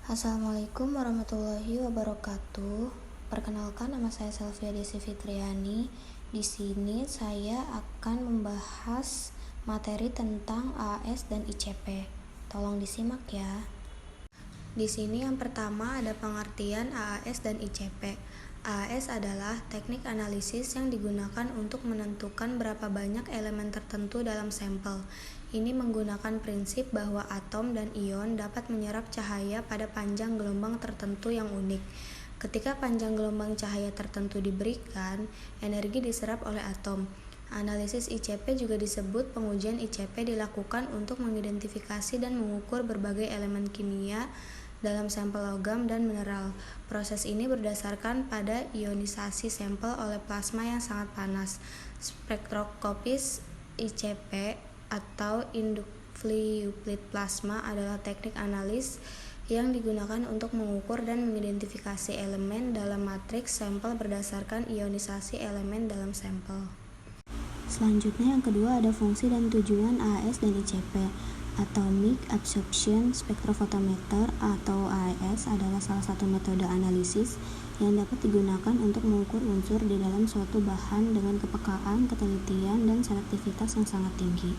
Assalamualaikum warahmatullahi wabarakatuh. Perkenalkan, nama saya Selvia Desi Fitriani. Di sini saya akan membahas materi tentang AAS dan ICP. Tolong disimak ya. Di sini yang pertama ada pengertian AAS dan ICP. AAS adalah teknik analisis yang digunakan untuk menentukan berapa banyak elemen tertentu dalam sampel. Ini menggunakan prinsip bahwa atom dan ion dapat menyerap cahaya pada panjang gelombang tertentu yang unik. Ketika panjang gelombang cahaya tertentu diberikan, energi diserap oleh atom. Analisis ICP juga disebut pengujian ICP dilakukan untuk mengidentifikasi dan mengukur berbagai elemen kimia dalam sampel logam dan mineral. Proses ini berdasarkan pada ionisasi sampel oleh plasma yang sangat panas. Spektroskopis ICP atau Induct-Fluid Plasma adalah teknik analis yang digunakan untuk mengukur dan mengidentifikasi elemen dalam matriks sampel berdasarkan ionisasi elemen dalam sampel. Selanjutnya yang kedua ada fungsi dan tujuan AAS dan ICP. Atomic Absorption Spectrophotometer atau AAS adalah salah satu metode analisis yang dapat digunakan untuk mengukur unsur di dalam suatu bahan dengan kepekaan, ketelitian, dan selektivitas yang sangat tinggi.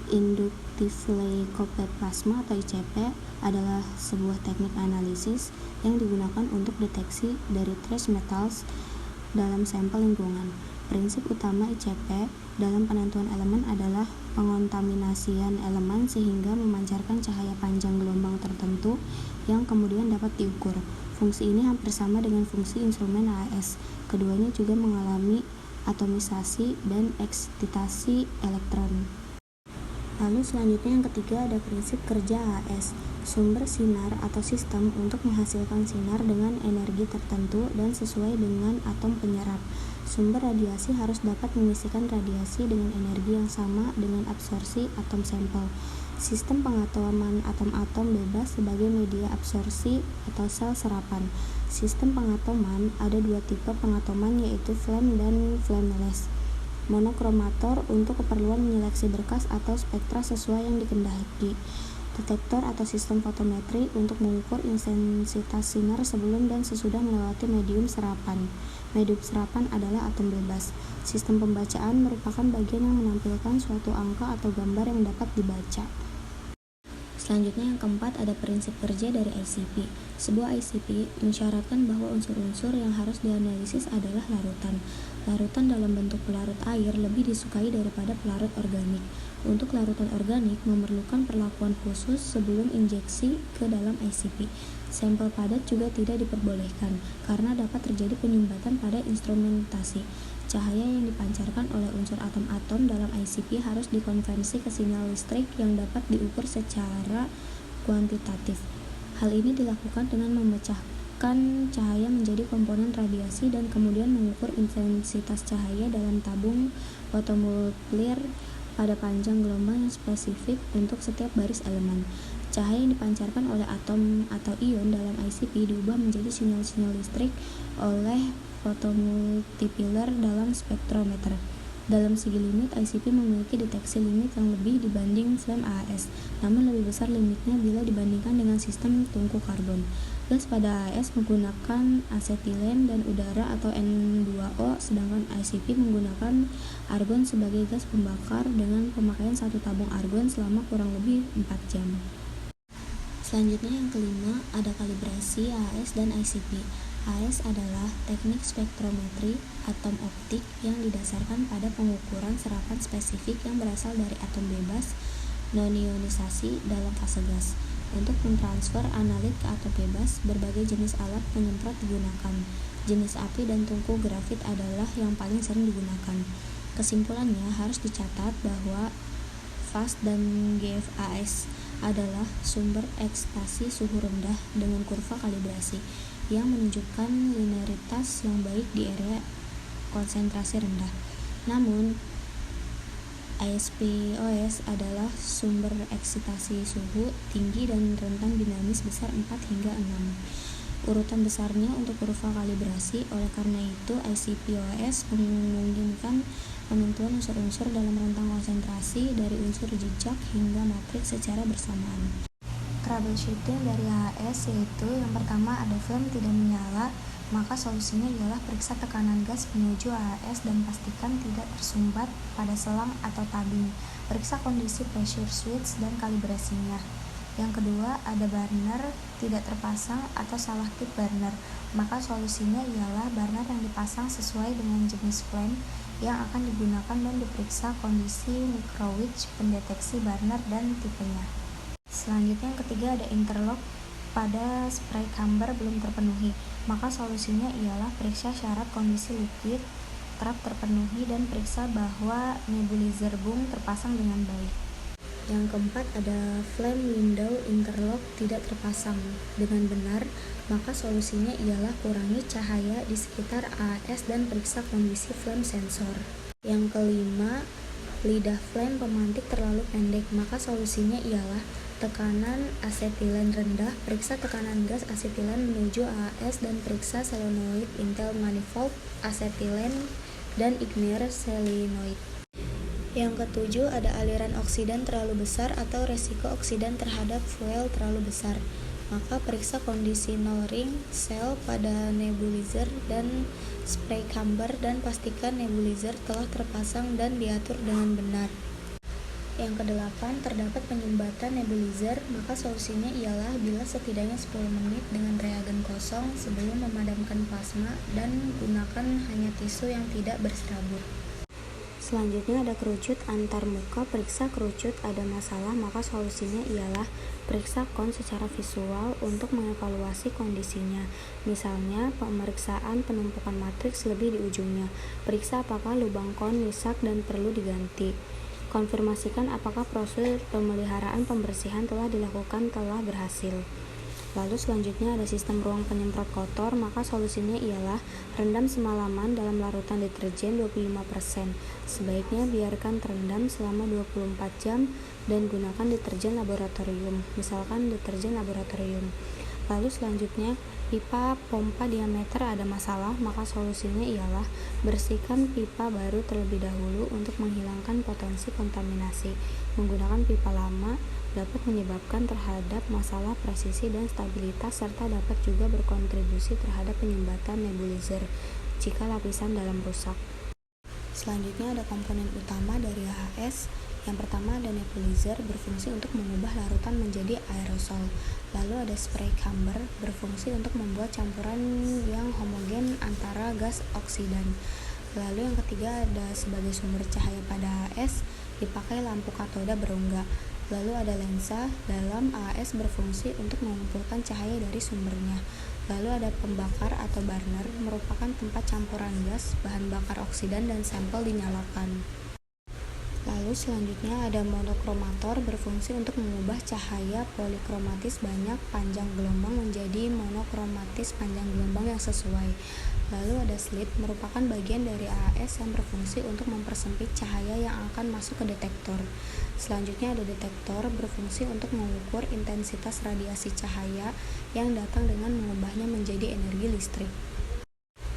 Inductively coupled plasma atau ICP adalah sebuah teknik analisis yang digunakan untuk deteksi dari trace metals dalam sampel lingkungan. Prinsip utama ICP dalam penentuan elemen adalah pengontaminasian elemen sehingga memancarkan cahaya panjang gelombang tertentu yang kemudian dapat diukur. Fungsi ini hampir sama dengan fungsi instrumen AAS. Keduanya juga mengalami atomisasi dan eksitasi elektron. Lalu selanjutnya yang ketiga ada prinsip kerja AAS. Sumber sinar atau sistem untuk menghasilkan sinar dengan energi tertentu dan sesuai dengan atom penyerap. Sumber radiasi harus dapat mengisikan radiasi dengan energi yang sama dengan absorpsi atom sampel. Sistem pengatoman atom-atom bebas sebagai media absorpsi atau sel serapan. Sistem pengatoman ada dua tipe pengatoman yaitu flame dan flameless. Monokromator untuk keperluan menyeleksi berkas atau spektra sesuai yang dikehendaki. Detektor atau sistem fotometri untuk mengukur intensitas sinar sebelum dan sesudah melewati medium serapan. Medium serapan adalah atom bebas. Sistem pembacaan merupakan bagian yang menampilkan suatu angka atau gambar yang dapat dibaca. Selanjutnya yang keempat ada prinsip kerja dari ICP. Sebuah ICP mensyaratkan bahwa unsur-unsur yang harus dianalisis adalah larutan. Larutan dalam bentuk pelarut air lebih disukai daripada pelarut organik. Untuk larutan organik memerlukan perlakuan khusus sebelum injeksi ke dalam ICP. Sampel padat juga tidak diperbolehkan karena dapat terjadi penyumbatan pada instrumentasi. Cahaya yang dipancarkan oleh unsur atom-atom dalam ICP harus dikonversi ke sinyal listrik yang dapat diukur secara kuantitatif. Hal ini dilakukan dengan memecahkan cahaya menjadi komponen radiasi dan kemudian mengukur intensitas cahaya dalam tabung fotomultiplier pada panjang gelombang yang spesifik untuk setiap baris elemen. Cahaya yang dipancarkan oleh atom atau ion dalam ICP diubah menjadi sinyal-sinyal listrik oleh fotomultiplier dalam spektrometer. Dalam segi limit, ICP memiliki deteksi limit yang lebih dibanding flame AAS, namun lebih besar limitnya bila dibandingkan dengan sistem tungku karbon. Gas pada AAS menggunakan asetilen dan udara atau N2O, sedangkan ICP menggunakan argon sebagai gas pembakar dengan pemakaian satu tabung argon selama kurang lebih 4 jam. Selanjutnya yang kelima ada kalibrasi AAS dan ICP. AAS adalah teknik spektrometri atom optik yang didasarkan pada pengukuran serapan spesifik yang berasal dari atom bebas non-ionisasi dalam fase gas. Untuk mentransfer analit ke atom bebas, berbagai jenis alat penyemprot digunakan. Jenis api dan tungku grafit adalah yang paling sering digunakan. Kesimpulannya harus dicatat bahwa fast dan GFAS adalah sumber ekstasi suhu rendah dengan kurva kalibrasi yang menunjukkan linearitas yang baik di area konsentrasi rendah. Namun, ISPOS adalah sumber eksitasi suhu tinggi dan rentang dinamis besar 4 hingga 6. Urutan besarnya untuk kurva kalibrasi, oleh karena itu ICPOS memungkinkan penentuan unsur-unsur dalam rentang konsentrasi dari unsur jejak hingga matriks secara bersamaan. troubleshooting dari HAS yaitu yang pertama ada film tidak menyala, maka solusinya ialah periksa tekanan gas menuju HAS dan pastikan tidak tersumbat pada selang atau tabing. Periksa kondisi pressure switch dan kalibrasinya. Yang kedua, ada burner tidak terpasang atau salah tip burner, maka solusinya ialah burner yang dipasang sesuai dengan jenis flame yang akan digunakan dan diperiksa kondisi microwitch pendeteksi burner dan tipenya. Selanjutnya yang ketiga ada interlock pada spray camber belum terpenuhi, maka solusinya ialah periksa syarat kondisi liquid trap terpenuhi dan periksa bahwa nebulizer bung terpasang dengan baik. Yang keempat ada flame window interlock tidak terpasang dengan benar, maka solusinya ialah kurangi cahaya di sekitar AAS dan periksa kondisi flame sensor. Yang kelima, lidah flame pemantik terlalu pendek, maka solusinya ialah tekanan asetilen rendah, periksa tekanan gas asetilen menuju AAS dan periksa solenoid intel manifold asetilen dan igniter solenoid. Yang ketujuh ada aliran oksidan terlalu besar atau resiko oksidan terhadap fuel terlalu besar, maka periksa kondisi null ring cell pada nebulizer dan spray camber dan pastikan nebulizer telah terpasang dan diatur dengan benar. Yang kedelapan, terdapat penyumbatan nebulizer, maka solusinya ialah bila setidaknya 10 menit dengan reagen kosong sebelum memadamkan plasma dan gunakan hanya tisu yang tidak berserabut. Selanjutnya ada kerucut antar muka, periksa kerucut ada masalah, maka solusinya ialah periksa kon secara visual untuk mengevaluasi kondisinya. Misalnya, pemeriksaan penumpukan matriks lebih di ujungnya. Periksa apakah lubang kon rusak dan perlu diganti. Konfirmasikan apakah proses pemeliharaan pembersihan telah dilakukan telah berhasil. Lalu selanjutnya ada sistem ruang penyemprot kotor, maka solusinya ialah rendam semalaman dalam larutan deterjen 25%. Sebaiknya biarkan terendam selama 24 jam dan gunakan deterjen laboratorium, misalkan deterjen laboratorium. Lalu selanjutnya, pipa pompa diameter ada masalah, maka solusinya ialah bersihkan pipa baru terlebih dahulu untuk menghilangkan potensi kontaminasi. Menggunakan pipa lama dapat menyebabkan terhadap masalah presisi dan stabilitas serta dapat juga berkontribusi terhadap penyumbatan nebulizer jika lapisan dalam rusak. Selanjutnya ada komponen utama dari HAS. Yang pertama ada nebulizer berfungsi untuk mengubah larutan menjadi aerosol. Lalu ada spray camber berfungsi untuk membuat campuran yang homogen antara gas oksidan. Lalu yang ketiga ada sebagai sumber cahaya pada HAS dipakai lampu katoda berongga. Lalu ada lensa dalam AAS berfungsi untuk mengumpulkan cahaya dari sumbernya. Lalu ada pembakar atau burner merupakan tempat campuran gas, bahan bakar oksidan dan sampel dinyalakan. Lalu selanjutnya ada monokromator berfungsi untuk mengubah cahaya polikromatis banyak panjang gelombang menjadi monokromatis panjang gelombang yang sesuai. Lalu ada slit merupakan bagian dari AAS yang berfungsi untuk mempersempit cahaya yang akan masuk ke detektor. Selanjutnya ada detektor berfungsi untuk mengukur intensitas radiasi cahaya yang datang dengan mengubahnya menjadi energi listrik.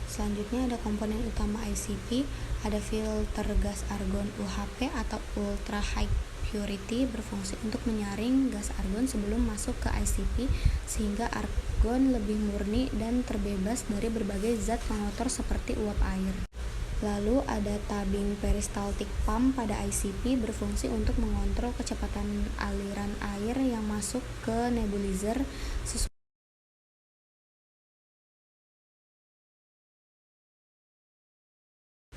Selanjutnya ada komponen utama ICP, ada filter gas argon UHP atau ultra high purity berfungsi untuk menyaring gas argon sebelum masuk ke ICP sehingga argon lebih murni dan terbebas dari berbagai zat pengotor seperti uap air. Lalu ada tabing peristaltik pump pada ICP berfungsi untuk mengontrol kecepatan aliran air yang masuk ke nebulizer sesuai.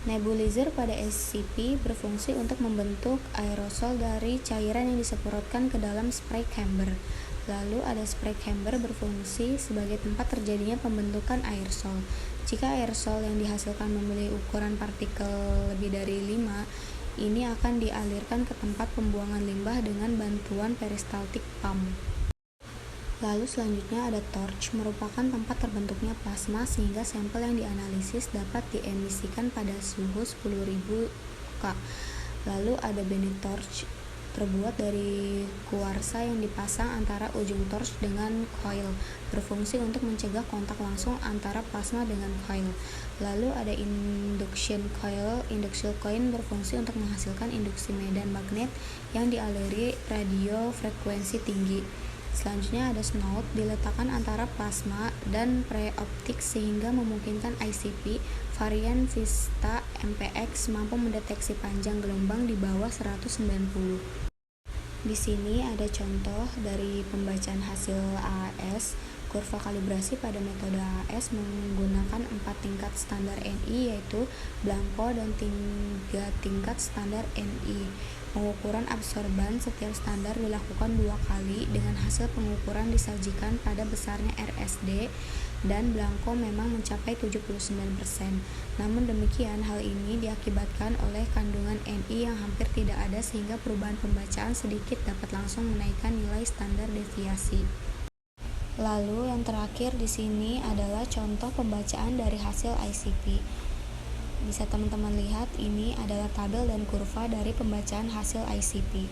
Nebulizer pada ICP berfungsi untuk membentuk aerosol dari cairan yang disemprotkan ke dalam spray chamber. Lalu ada spray chamber berfungsi sebagai tempat terjadinya pembentukan aerosol. Jika aerosol yang dihasilkan memiliki ukuran partikel lebih dari 5, ini akan dialirkan ke tempat pembuangan limbah dengan bantuan peristaltik pump. Lalu selanjutnya ada torch, merupakan tempat terbentuknya plasma sehingga sampel yang dianalisis dapat diemisikan pada suhu 10.000 K. Lalu ada benet torch, terbuat dari kuarsa yang dipasang antara ujung torch dengan coil, berfungsi untuk mencegah kontak langsung antara plasma dengan coil. Lalu ada induction coil. Induction coil berfungsi untuk menghasilkan induksi medan magnet yang dialiri radio frekuensi tinggi. Selanjutnya ada snout, diletakkan antara plasma dan preoptik sehingga memungkinkan ICP varian Vista MPX mampu mendeteksi panjang gelombang di bawah 190. Di sini ada contoh dari pembacaan hasil AAS. Kurva kalibrasi pada metode AAS menggunakan 4 tingkat standar NI, yaitu Blanco dan 3 tingkat standar NI. Pengukuran absorban setiap standar dilakukan 2 kali dengan hasil pengukuran disajikan pada besarnya RSD, dan Blanco memang mencapai 79%. Namun demikian, hal ini diakibatkan oleh kandungan NI yang hampir tidak ada sehingga perubahan pembacaan sedikit dapat langsung menaikkan nilai standar deviasi. Lalu yang terakhir di sini adalah contoh pembacaan dari hasil ICP. Bisa teman-teman lihat, ini adalah tabel dan kurva dari pembacaan hasil ICP.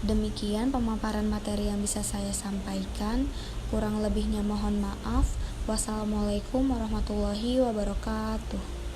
Demikian pemaparan materi yang bisa saya sampaikan. Kurang lebihnya mohon maaf. Wassalamualaikum warahmatullahi wabarakatuh.